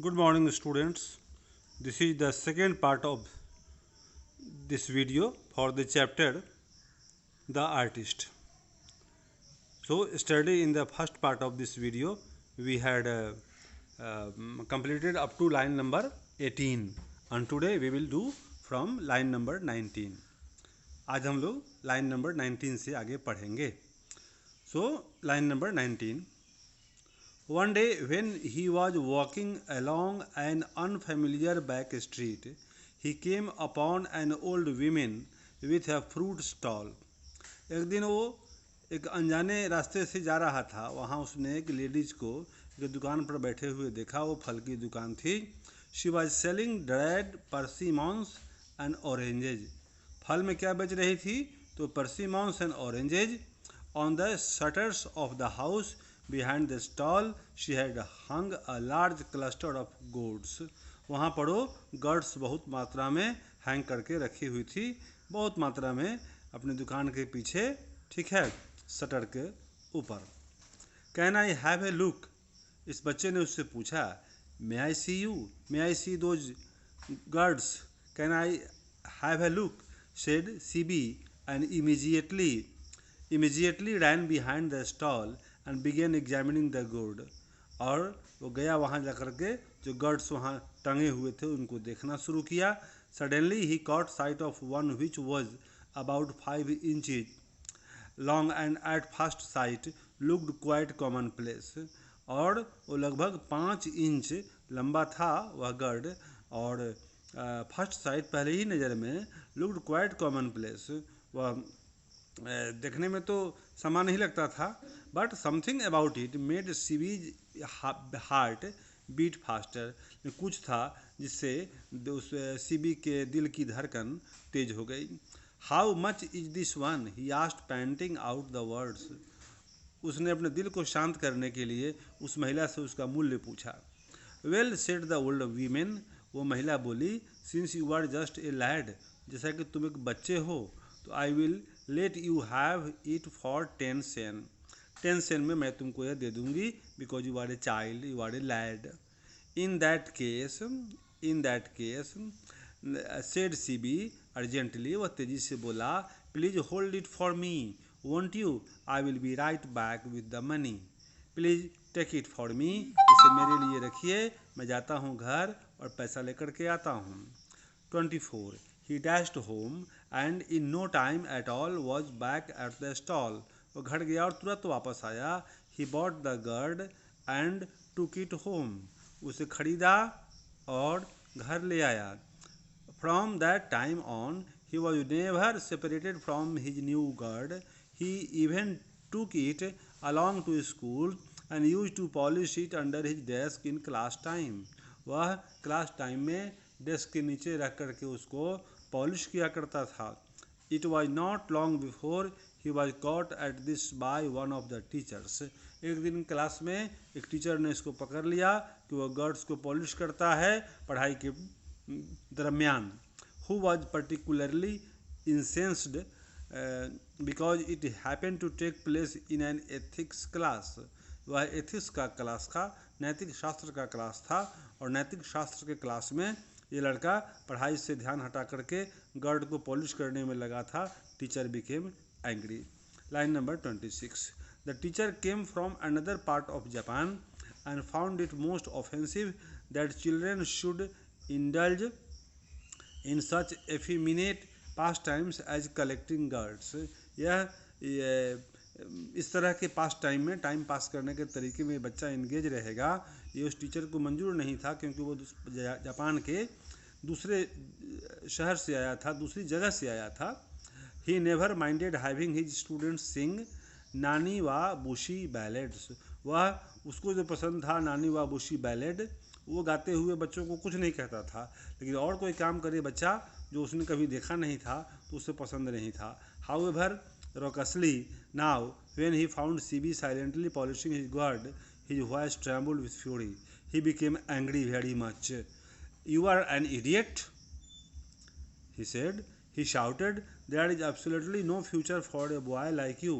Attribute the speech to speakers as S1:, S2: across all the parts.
S1: Good morning, students. This is the second part of this video for the chapter The Artist. So, study in the first part of this video, we had completed up to line number 18, and today we will do from line number 19. आज हम लोग line number 19 से आगे पढ़ेंगे. So, line number 19. One day, when he was walking along an unfamiliar back street, he came upon an old woman with a fruit stall. एक दिन वो एक अनजाने रास्ते से जा रहा था. वहाँ उसने एक लेडीज़ को एक दुकान पर बैठे हुए देखा. वो फल की दुकान थी. She was selling dried persimmons and oranges. फल में क्या बेच रही थी? तो persimmons and oranges. On the shutters of the house behind the stall she had hung a large cluster of gourds. वहाँ पर वो गर्ड्स बहुत मात्रा में हैंग करके रखी हुई थी, बहुत मात्रा में अपनी दुकान के पीछे, ठीक है, शटर के ऊपर. Can I have a look? इस बच्चे ने उससे पूछा. May I see you? May I see those gourds? Can I have a look? Said Seibei and immediately ran behind the stall and began examining the gourd. और वो गया वहाँ जाकर के जो गर्ड्स वहाँ टंगे हुए थे उनको देखना शुरू किया. Suddenly he caught sight of one which was about 5 inches long and at first sight looked quite commonplace. और वो लगभग 5 इंच लंबा था वह गर्ड, और फर्स्ट साइट पहले ही नज़र में लुक्ड क्वाइट कॉमनप्लेस, वह देखने में तो सामान्य ही लगता था. But something about it made Seibei's heart beat faster. कुछ था जिससे उस सीबी के दिल की धड़कन तेज हो गई. How much is this one? He asked painting out the words. उसने अपने दिल को शांत करने के लिए उस महिला से उसका मूल्य पूछा. Well said the old women. वो महिला बोली, since you are just a lad, जैसा कि तुम एक बच्चे हो, तो I will let you have it for 10 sen. 10 sen में मैं तुमको यह दे दूंगी, because you are a child, you are a lad. In that case said Seibei urgently. वह तेजी से बोला, please hold it for me, won't you? I will be right back with the money. Please take it for me. इसे मेरे लिए रखिए, मैं जाता हूँ घर और पैसा लेकर के आता हूँ. 24. He dashed home and in no time at all was back at the stall. वो घर गया और तुरंत वापस आया. He bought the gourd and took it home. उसे खरीदा और घर ले आया. From that time on, he was never separated from his new gourd. He even took it along to school and used to polish it under his desk in class time. वह class time में desk के नीचे रख करके उसको polish किया करता था. It was not long before he was caught at this by one of the teachers. एक दिन क्लास में एक टीचर ने इसको पकड़ लिया कि वह गर्ड्स को पॉलिश करता है पढ़ाई के दरमियान. Who was particularly incensed because it happen to take place in an ethics class. वह एथिक्स का क्लास था, नैतिक शास्त्र का क्लास था, और नैतिक शास्त्र के क्लास में ये लड़का पढ़ाई से ध्यान हटा करके गर्ड को पॉलिश करने में लगा था. Teacher became angry. Line number 26. The teacher came from another part of Japan and found it most offensive that children should indulge in such effeminate pastimes as collecting gourds. यह इस तरह के पास time में time pass करने के तरीके में बच्चा इंगेज रहेगा, ये उस टीचर को मंजूर नहीं था, क्योंकि वो जापान के दूसरे शहर से आया था, दूसरी जगह से आया था. He never minded having his students sing naniwa bushy ballads. वह उसको जो पसंद था नानी वा बुशी बैलेड, वो गाते हुए बच्चों को कुछ नहीं कहता था, लेकिन और कोई काम करे बच्चा जो उसने कभी देखा नहीं था तो उसे पसंद नहीं था. However raucously now when he found CB silently polishing his gourd, his voice trembled with fury. He became angry very much. You are an idiot, he said. He shouted, there is absolutely no future for a boy like you.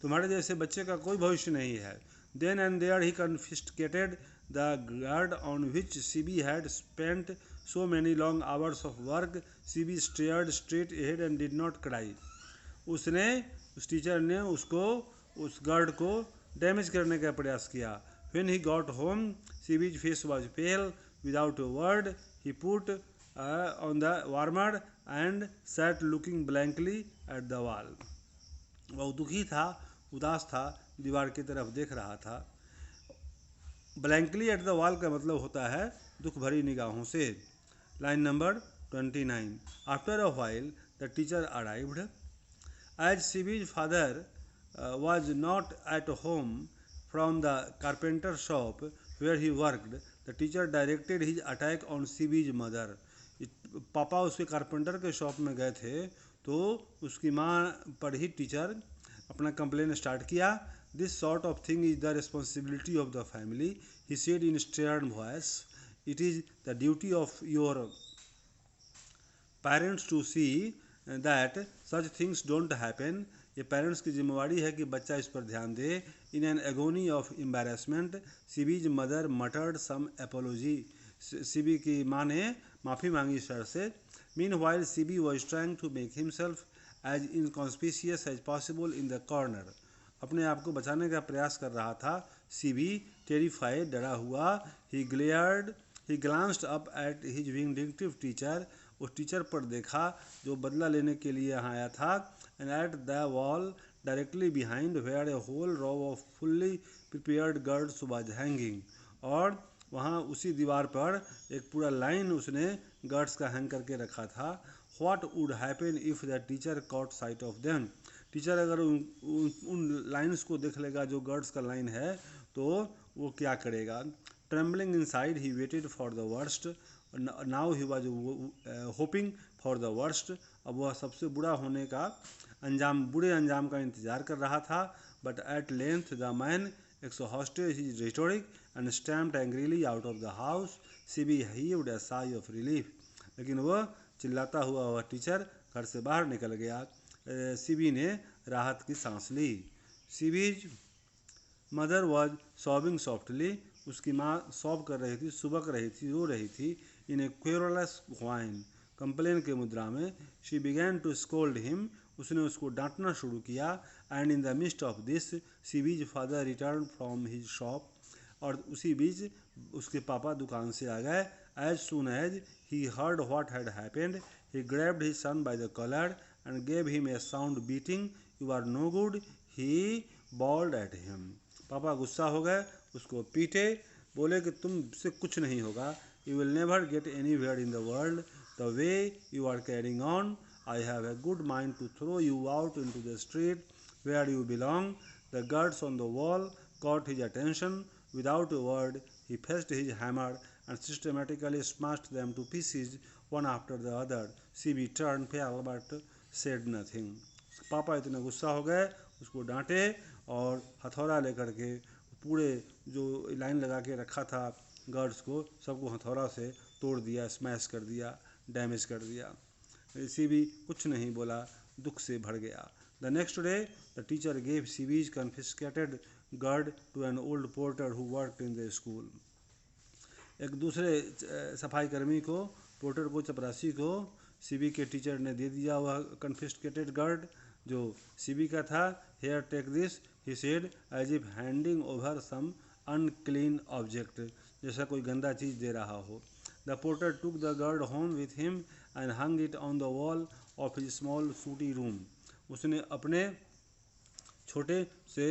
S1: तुम्हारे जैसे बच्चे का कोई भविष्य नहीं है. Then and there he confiscated the guard on which CB had spent so many long hours of work. CB stared straight ahead and did not cry. उस teacher ने उस गार्ड को डैमेज करने का प्रयास किया. When he got home, CB's face was pale. Without a word, he put on the warmer and sat looking blankly at the wall. वह दुखी था, उदास था, दीवार की तरफ देख रहा था. ब्लैंकली एट द वॉल का मतलब होता है दुख भरी निगाहों से. Line number 29. After a while the teacher arrived. As Seibei's father was not at home from the carpenter shop where he worked, the teacher directed his attack on CB's mother. पापा उसके कारपेंटर के shop में गए थे तो उसकी माँ पर ही टीचर अपना कंप्लेन स्टार्ट किया. This sort of thing is the responsibility of the family, he said in stern voice. It is the duty of your parents to see that such things don't happen. ये parents की जिम्मेवारी है कि बच्चा इस पर ध्यान दे. In an agony of embarrassment Seibei's mother muttered some apology. Seibei की माँ ने माफ़ी मांगी सर से. Mean while CB was trying to make himself as inconspicuous as possible in the corner. अपने आप को बचाने का प्रयास कर रहा था. सीबी टेरिफाइड, डरा हुआ. He glanced up at his vindictive teacher. उस टीचर पर देखा जो बदला लेने के लिए यहाँ आया था. And at the wall directly behind where a whole row of fully prepared gourds was hanging. और वहाँ उसी दीवार पर एक पूरा लाइन उसने गर्ड्स का हैंग करके रखा था. What would happen if the teacher caught sight of them. Teacher अगर उन लाइन्स को देख लेगा जो गर्ड्स का लाइन है तो वो क्या करेगा. Trembling inside he waited for the worst. Now he was hoping for the worst. अब वह सबसे बुरे अंजाम का इंतजार कर रहा था. But at length the man exhausted his rhetoric and stamped angrily out of the house. CB heaved a sigh of relief. लेकिन वह चिल्लाता हुआ वह टीचर घर से बाहर निकल गया. सीबी ने राहत की सांस ली. सीबीज मदर वॉज सॉबिंग सॉफ्टली. उसकी माँ सॉब कर रही थी, सुबक रही थी, रो रही थी. इन ए क्वेरलस व्हाइन, कंप्लेन के मुद्रा में. She began to scold him. उसने उसको डांटना शुरू किया. And in the midst of this Seibei's father return from his shop. और उसी बीच उसके पापा दुकान से आ गए. As soon as he heard what had happened he grabbed his son by the collar and gave him a sound beating. You are no good, he bawled at him. पापा गुस्सा हो गए, उसको पीटे, बोले कि तुमसे कुछ नहीं होगा. You will never get anywhere in the world the way you are carrying on. I have a good mind to throw you out into the street where you belong. The guards on the wall caught his attention. Without a word, he fetched his hammer and systematically smashed them to pieces one after the other. CB turned pale but said nothing. पापा इतने गुस्सा हो गए, उसको डांटे और हथौड़ा लेकर के पूरे जो लाइन लगा के रखा था गार्ड्स को, सबको हथौड़ा से तोड़ दिया, स्मैश कर दिया, डैमेज कर दिया. सीबी कुछ नहीं बोला, दुख से भर गया. The next day the teacher gave Seibei's confiscated gourd to an old porter who worked in the school. एक दूसरे सफाई कर्मी को, पोर्टर को, चपरासी को सीबी के टीचर ने दे दिया वह कन्फिस्केटेड गार्ड जो सीबी का था. Here take this, he said as if handing over some unclean object. जैसा कोई गंदा चीज़ दे रहा हो. The porter took the gourd home with him and hung it on the wall of his small sooty room. उसने अपने छोटे से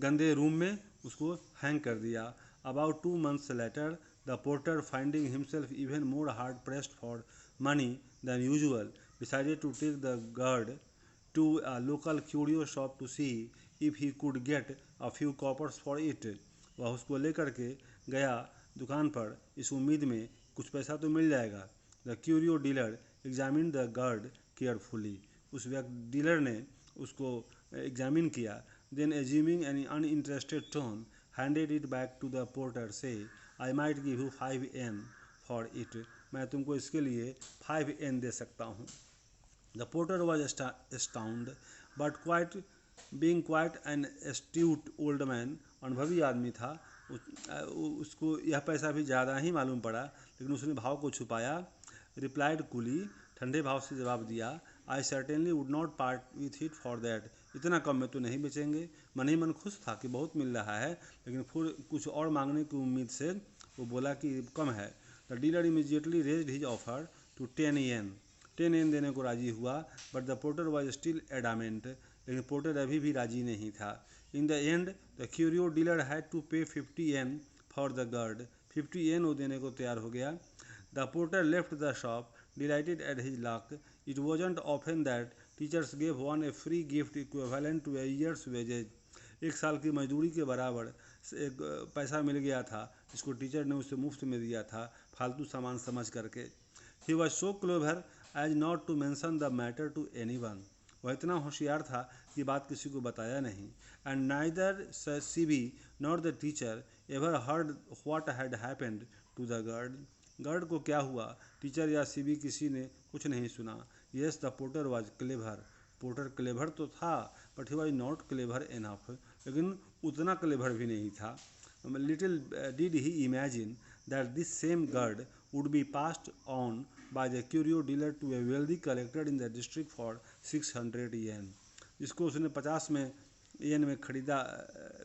S1: गंदे रूम में उसको हैंग कर दिया. About 2 months later, the porter, finding himself even more hard pressed for money than usual, decided to take the guard to a local curio shop to see if he could get a few coppers for it. वह उसको लेकर के गया दुकान पर इस उम्मीद में कुछ पैसा तो मिल जाएगा. The curio dealer examined the guard carefully. उस डीलर ने उसको एग्जामिन किया. Then assuming an uninterested tone, handed it back to the porter. Say, I might give you 5 yen for it. मैं तुमको इसके लिए 5 yen दे सकता हूँ. The porter was astounded, but being quite an astute old man, अनुभवी आदमी था, उसको यह पैसा भी ज़्यादा ही मालूम पड़ा, लेकिन उसने भाव को छुपाया। रिप्लाइड कूली, ठंडे भाव से जवाब दिया, I certainly would not part with it for that, इतना कम में तो नहीं बेचेंगे। मन ही मन खुश था कि बहुत मिल रहा है, लेकिन फिर कुछ और मांगने की उम्मीद से वो बोला कि कम है। The dealer immediately raised his offer to 10 yen, 10 yen देने को राजी हुआ। But the porter was still adamant, लेकिन पोर्टर अभी भी राजी नहीं था। In the end the curio dealer had to pay 50 yen for the गर्ड, 50 येन वो देने को तैयार हो गया। The porter left the shop delighted at his luck. It wasn't often that teachers gave one a free gift equivalent to a year's wages. एक साल की मजदूरी के बराबर एक पैसा मिल गया था, जिसको टीचर ने उसे मुफ्त में दिया था, फालतू सामान समझ करके। He was so clever as not to mention the matter to anyone. वह इतना होशियार था कि बात किसी को बताया नहीं। And neither CB nor the teacher ever heard what had happened to the girl. गर्ड को क्या हुआ, टीचर या सीबी किसी ने कुछ नहीं सुना। Yes the porter was clever, porter clever तो था, but he was not clever enough, लेकिन उतना क्लेवर भी नहीं था। Little did he imagine that this same gourd would be passed on by the curio dealer to a wealthy collector in the district for 600 yen, जिसको उसने 50 में येन में खरीदा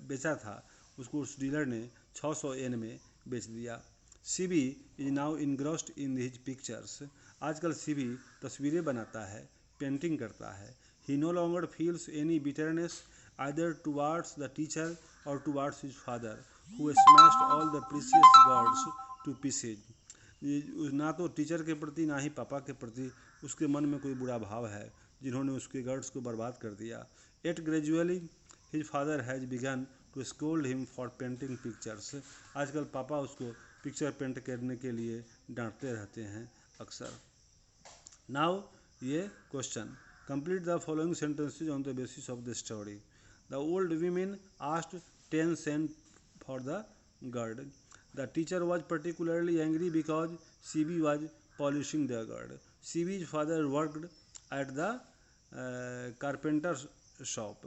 S1: बेचा था, उसको उस डीलर ने 600 येन में बेच दिया। Seibei is now engrossed in his pictures, आजकल सीबी तस्वीरें बनाता है, पेंटिंग करता है। He no longer feels any bitterness either towards the teacher और towards his father who smashed all the precious gourds to pieces. ना तो टीचर के प्रति ना ही पापा के प्रति उसके मन में कोई बुरा भाव है, जिन्होंने उसके गर्ड्स को बर्बाद कर दिया। At gradually his father has begun to scold him for painting pictures, आजकल पापा उसको पिक्चर पेंट करने के लिए डांटते रहते हैं अक्सर। नाउ ये question, complete the following sentences on the basis of the story. The old women asked 10 cent for the gourd. The teacher was particularly angry because Seibei was polishing the gourd. Seibei's father worked at the carpenter shop.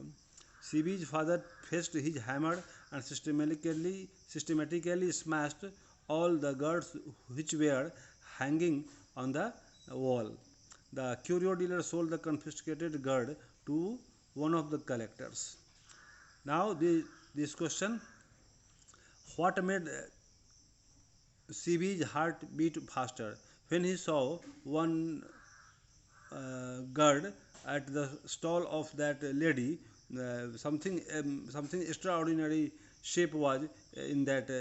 S1: CB's father fetched his hammer and systematically smashed all the girds which were hanging on the wall. The curio dealer sold the confiscated gird to one of the collectors. Now this question, what made CB's heart beat faster? When he saw one gird at the stall of that lady, something extraordinary shape was in that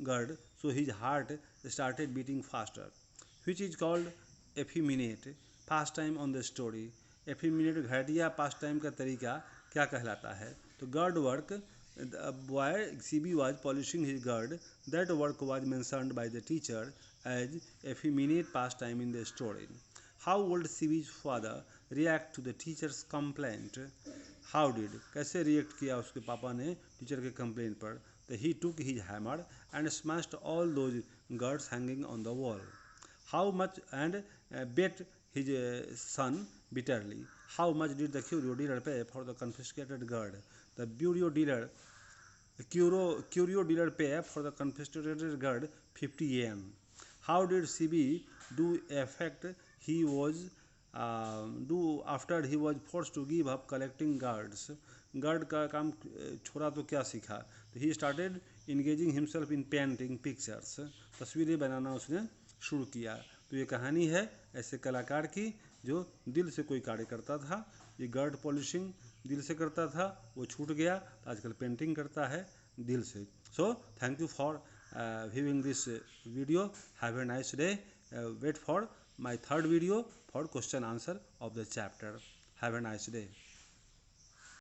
S1: gird, so his heart started beating faster, which is called effeminate pastime on the story. effeminate घटिया pastime का तरीका क्या कहलाता है? तो gird work, the boy CB was polishing his gird, that work was mentioned by the teacher as effeminate pastime in the story. How would CB's father react to the teacher's complaint? How did, कैसे react किया उसके पापा ने teacher के complaint पर? He took his hammer and smashed all those gourds hanging on the wall. How much and beat his son bitterly. How much did the curio dealer pay for the confiscated gourd? The curio dealer pay for the confiscated gourd 50 yen. How did CB do effect he was do after he was forced to give up collecting guards? गर्ड का काम छोड़ा तो क्या सीखा? तो he started engaging himself in painting pictures, तस्वीरें बनाना उसने शुरू किया। तो ये कहानी है ऐसे कलाकार की जो दिल से कोई कार्य करता था। ये गर्ड पॉलिशिंग दिल से करता था, वो छूट गया, तो आजकल पेंटिंग करता है दिल से। So thank you for viewing this video. Have a nice day. Wait for my third video for question answer of the chapter. Have a nice day.